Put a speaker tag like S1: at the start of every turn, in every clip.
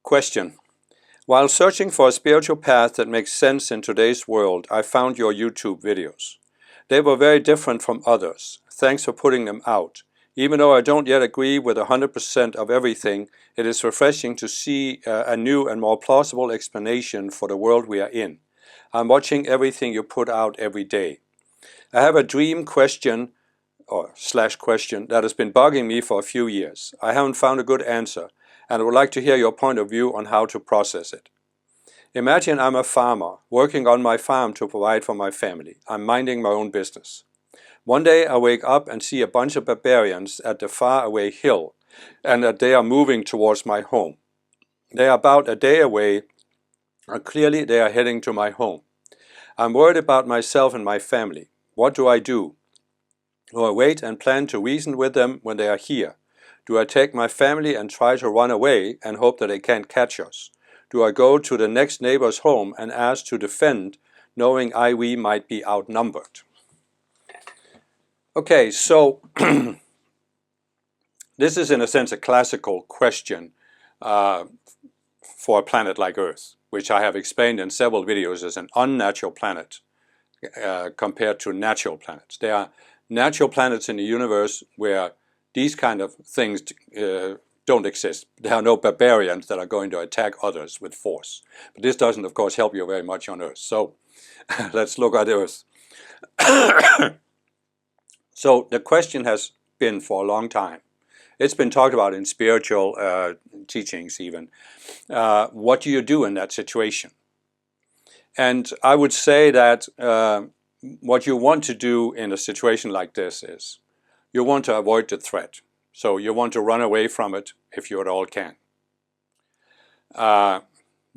S1: Question. While searching for a spiritual path that makes sense in today's world, I found your YouTube videos. They were very different from others. Thanks for putting them out. Even though I don't yet agree with 100% of everything, it is refreshing to see a new and more plausible explanation for the world we are in. I'm watching everything you put out every day. I have a dream question question that has been bugging me for a few years. I haven't found a good answer, and I would like to hear your point of view on how to process it. Imagine I'm a farmer, working on my farm to provide for my family. I'm minding my own business. One day I wake up and see a bunch of barbarians at the faraway hill, and that they are moving towards my home. They are about a day away, and clearly they are heading to my home. I'm worried about myself and my family. What do I do? Do I wait and plan to reason with them when they are here? Do I take my family and try to run away and hope that they can't catch us? Do I go to the next neighbor's home and ask to defend, knowing we might be outnumbered? Okay, so this is in a sense a classical question for a planet like Earth, which I have explained in several videos as an unnatural planet compared to natural planets. There are natural planets in the universe where these kind of things don't exist. There are no barbarians that are going to attack others with force. But this doesn't, of course, help you very much on Earth. So let's look at Earth. So the question has been for a long time. It's been talked about in spiritual teachings even. What do you do in that situation? And I would say that what you want to do in a situation like this is you want to avoid the threat. So you want to run away from it if you at all can.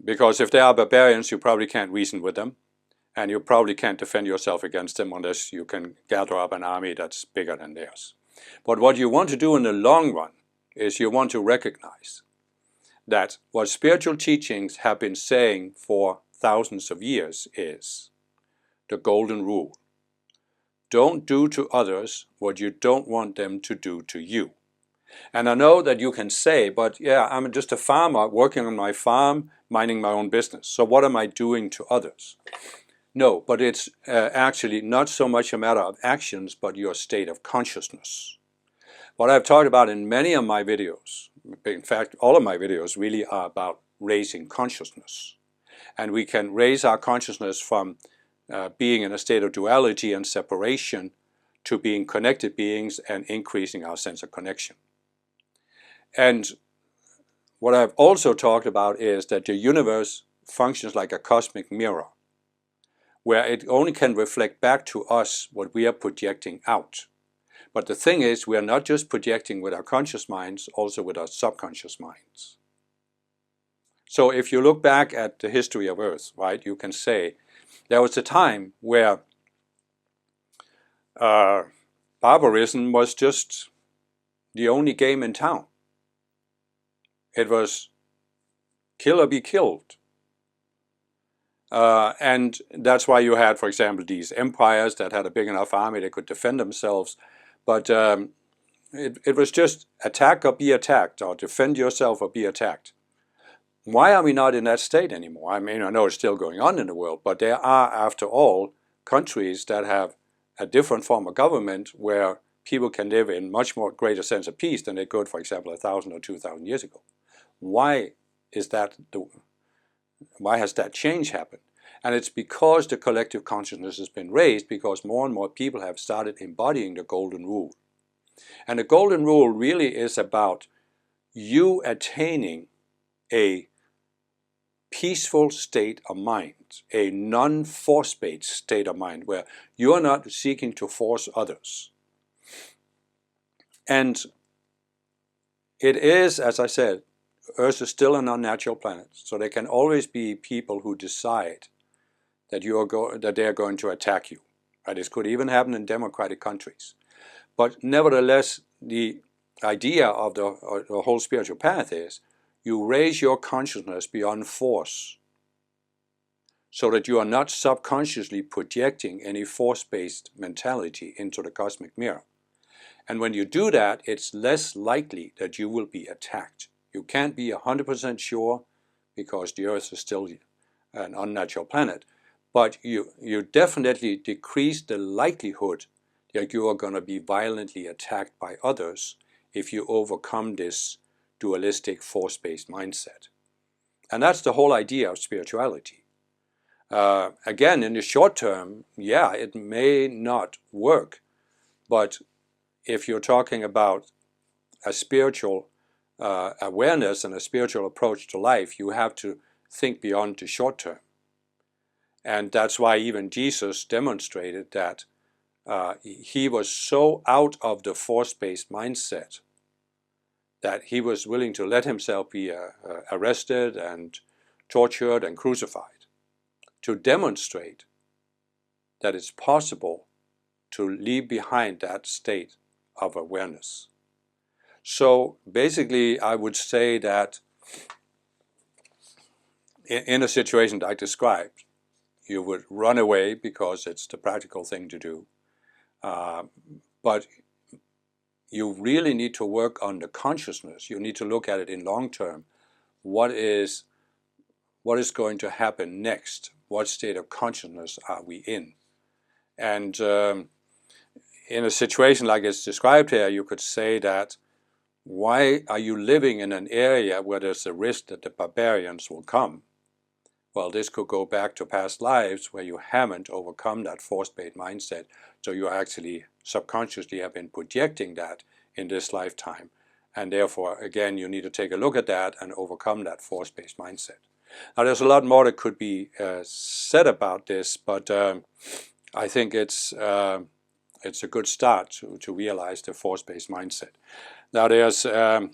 S1: Because if they are barbarians, you probably can't reason with them. And you probably can't defend yourself against them unless you can gather up an army that's bigger than theirs. But what you want to do in the long run is you want to recognize that what spiritual teachings have been saying for thousands of years is the golden rule. Don't do to others what you don't want them to do to you. And I know that you can say, but yeah, I'm just a farmer working on my farm, minding my own business. So what am I doing to others? No, but it's actually not so much a matter of actions, but your state of consciousness. What I've talked about in many of my videos, in fact, all of my videos really are about raising consciousness. And we can raise our consciousness from being in a state of duality and separation to being connected beings and increasing our sense of connection. And what I've also talked about is that the universe functions like a cosmic mirror, where it only can reflect back to us what we are projecting out. But the thing is, we are not just projecting with our conscious minds, also with our subconscious minds. So if you look back at the history of Earth, right, you can say there was a time where barbarism was just the only game in town. It was kill or be killed. And that's why you had, for example, these empires that had a big enough army they could defend themselves. But it was just attack or be attacked, or defend yourself or be attacked. Why are we not in that state anymore? I mean, I know it's still going on in the world, but there are, after all, countries that have a different form of government where people can live in much more greater sense of peace than they could, for example, 1,000 or 2,000 years ago. Why is that? Why has that change happened? And it's because the collective consciousness has been raised, because more and more people have started embodying the golden rule. And the golden rule really is about you attaining a peaceful state of mind, a non-force-based state of mind, where you are not seeking to force others. And it is, as I said, Earth is still an unnatural planet, so there can always be people who decide that they are going to attack you. This could even happen in democratic countries. But nevertheless, the idea of the whole spiritual path is you raise your consciousness beyond force so that you are not subconsciously projecting any force-based mentality into the cosmic mirror. And when you do that, it's less likely that you will be attacked. You can't be 100% sure, because the Earth is still an unnatural planet. But you definitely decrease the likelihood that you are going to be violently attacked by others if you overcome this dualistic force-based mindset. And that's the whole idea of spirituality. Again, in the short term, yeah, it may not work, but if you're talking about a spiritual awareness and a spiritual approach to life, you have to think beyond the short term. And that's why even Jesus demonstrated that he was so out of the force-based mindset that he was willing to let himself be arrested and tortured and crucified to demonstrate that it's possible to leave behind that state of awareness. So basically, I would say that in a situation I described, you would run away because it's the practical thing to do. But you really need to work on the consciousness. You need to look at it in long term. What is going to happen next? What state of consciousness are we in? And in a situation like it's described here, you could say that, why are you living in an area where there's a risk that the barbarians will come? Well, this could go back to past lives where you haven't overcome that force-based mindset, so you actually subconsciously have been projecting that in this lifetime. And therefore, again, you need to take a look at that and overcome that force-based mindset. Now, there's a lot more that could be said about this, but I think it's a good start to realize the force-based mindset. Now, there's an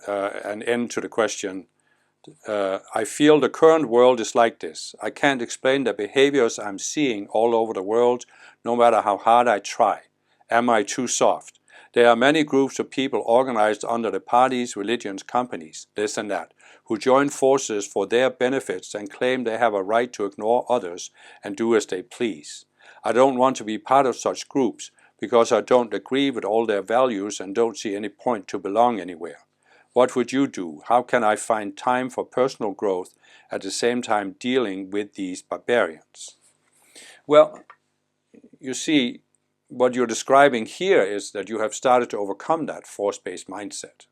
S1: end to the question. I feel the current world is like this. I can't explain the behaviors I'm seeing all over the world, no matter how hard I try. Am I too soft? There are many groups of people organized under the parties, religions, companies, this and that, who join forces for their benefits and claim they have a right to ignore others and do as they please. I don't want to be part of such groups because I don't agree with all their values and don't see any point to belong anywhere. What would you do? How can I find time for personal growth at the same time dealing with these barbarians? Well, you see, what you're describing here is that you have started to overcome that force-based mindset.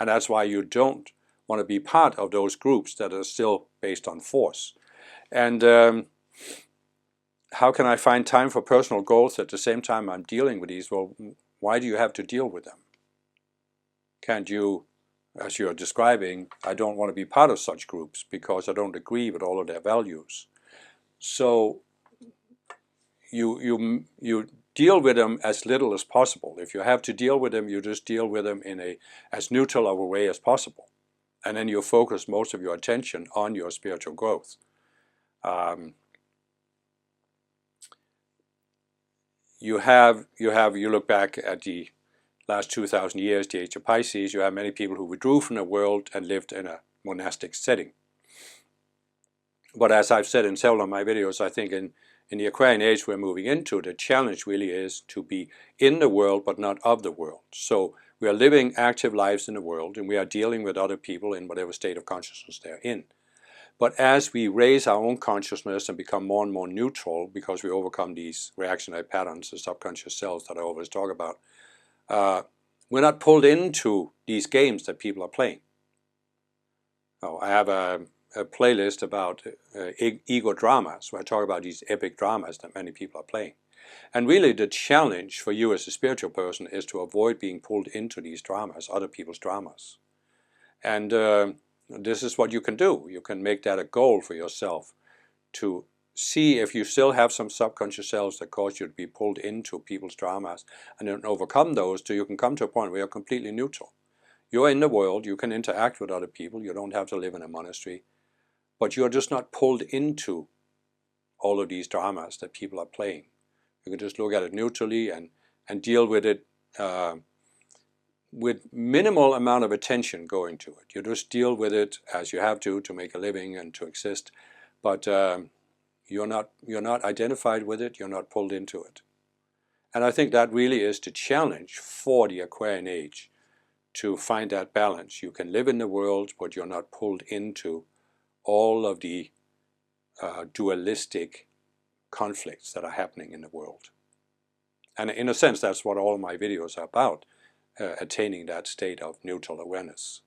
S1: And that's why you don't want to be part of those groups that are still based on force. And how can I find time for personal growth at the same time I'm dealing with these? Well, why do you have to deal with them? Can't you, as you're describing, I don't want to be part of such groups because I don't agree with all of their values. So you deal with them as little as possible. If you have to deal with them, you just deal with them in as neutral of a way as possible. And then you focus most of your attention on your spiritual growth. You look back at the last 2,000 years, the age of Pisces, you have many people who withdrew from the world and lived in a monastic setting. But as I've said in several of my videos, I think in the Aquarian age we're moving into, the challenge really is to be in the world but not of the world. So we are living active lives in the world and we are dealing with other people in whatever state of consciousness they're in. But as we raise our own consciousness and become more and more neutral because we overcome these reactionary patterns, the subconscious selves that I always talk about, we're not pulled into these games that people are playing. Oh, I have a playlist about ego dramas where I talk about these epic dramas that many people are playing. And really the challenge for you as a spiritual person is to avoid being pulled into these dramas, other people's dramas. And this is what you can do. You can make that a goal for yourself to see if you still have some subconscious selves that cause you to be pulled into people's dramas and then overcome those so you can come to a point where you're completely neutral. You're in the world, you can interact with other people, you don't have to live in a monastery, but you're just not pulled into all of these dramas that people are playing. You can just look at it neutrally and deal with it with minimal amount of attention going to it. You just deal with it as you have to make a living and to exist, but you're not identified with it, you're not pulled into it. And I think that really is the challenge for the Aquarian age, to find that balance. You can live in the world, but you're not pulled into all of the dualistic conflicts that are happening in the world. And in a sense, that's what all my videos are about, attaining that state of neutral awareness.